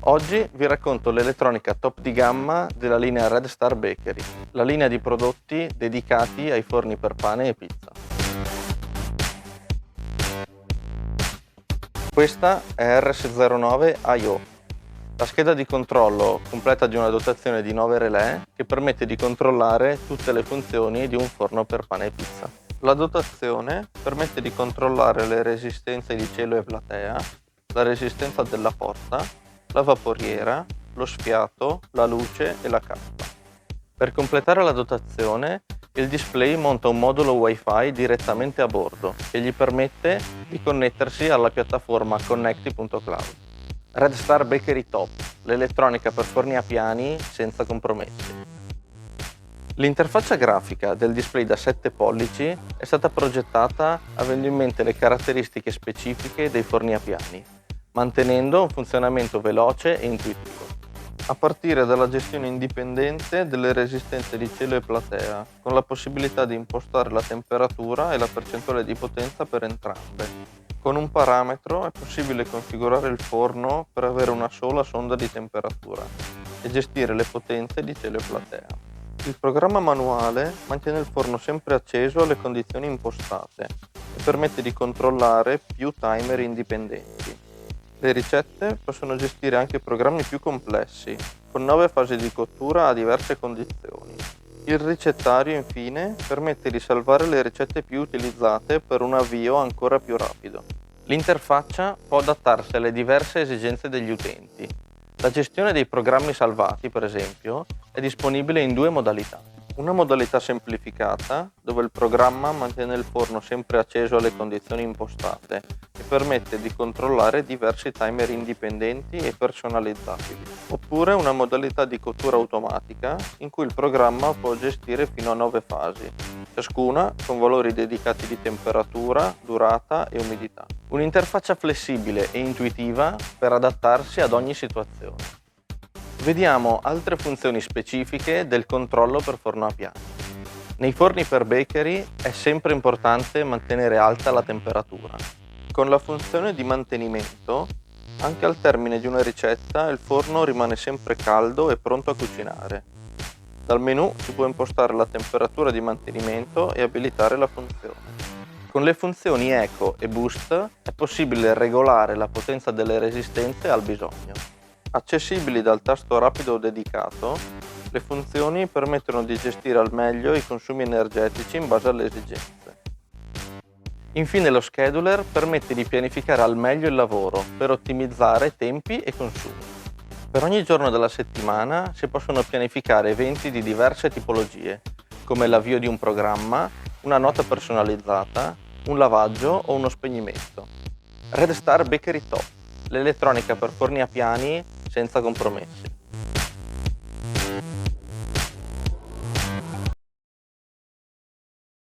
Oggi vi racconto l'elettronica top di gamma della linea Red Star Bakery, la linea di prodotti dedicati ai forni per pane e pizza. Questa è RS09IO, la scheda di controllo completa di una dotazione di 9 relè che permette di controllare tutte le funzioni di un forno per pane e pizza. La dotazione permette di controllare le resistenze di cielo e platea, la resistenza della porta, la vaporiera, lo sfiato, la luce e la cappa. Per completare la dotazione, il display monta un modulo Wi-Fi direttamente a bordo che gli permette di connettersi alla piattaforma connecti.cloud. Red Star Bakery Top, l'elettronica per forni a piani senza compromessi. L'interfaccia grafica del display da 7 pollici è stata progettata avendo in mente le caratteristiche specifiche dei forni a piani, mantenendo un funzionamento veloce e intuitivo. A partire dalla gestione indipendente delle resistenze di cielo e platea, con la possibilità di impostare la temperatura e la percentuale di potenza per entrambe. Con un parametro è possibile configurare il forno per avere una sola sonda di temperatura e gestire le potenze di cielo e platea. Il programma manuale mantiene il forno sempre acceso alle condizioni impostate e permette di controllare più timer indipendenti. Le ricette possono gestire anche programmi più complessi, con 9 fasi di cottura a diverse condizioni. Il ricettario, infine, permette di salvare le ricette più utilizzate per un avvio ancora più rapido. L'interfaccia può adattarsi alle diverse esigenze degli utenti. La gestione dei programmi salvati, per esempio, è disponibile in 2 modalità. Una modalità semplificata, dove il programma mantiene il forno sempre acceso alle condizioni impostate e permette di controllare diversi timer indipendenti e personalizzabili. Oppure una modalità di cottura automatica, in cui il programma può gestire fino a 9 fasi, ciascuna con valori dedicati di temperatura, durata e umidità. Un'interfaccia flessibile e intuitiva per adattarsi ad ogni situazione. Vediamo altre funzioni specifiche del controllo per forno a piani. Nei forni per bakery è sempre importante mantenere alta la temperatura. Con la funzione di mantenimento, anche al termine di una ricetta, il forno rimane sempre caldo e pronto a cucinare. Dal menu si può impostare la temperatura di mantenimento e abilitare la funzione. Con le funzioni Eco e Boost è possibile regolare la potenza delle resistenze al bisogno. Accessibili dal tasto rapido dedicato, le funzioni permettono di gestire al meglio i consumi energetici in base alle esigenze. Infine lo scheduler permette di pianificare al meglio il lavoro per ottimizzare tempi e consumi. Per ogni giorno della settimana si possono pianificare eventi di diverse tipologie, come l'avvio di un programma, una nota personalizzata, un lavaggio o uno spegnimento. Red Star Bakery Top, l'elettronica per forni a piani senza compromessi.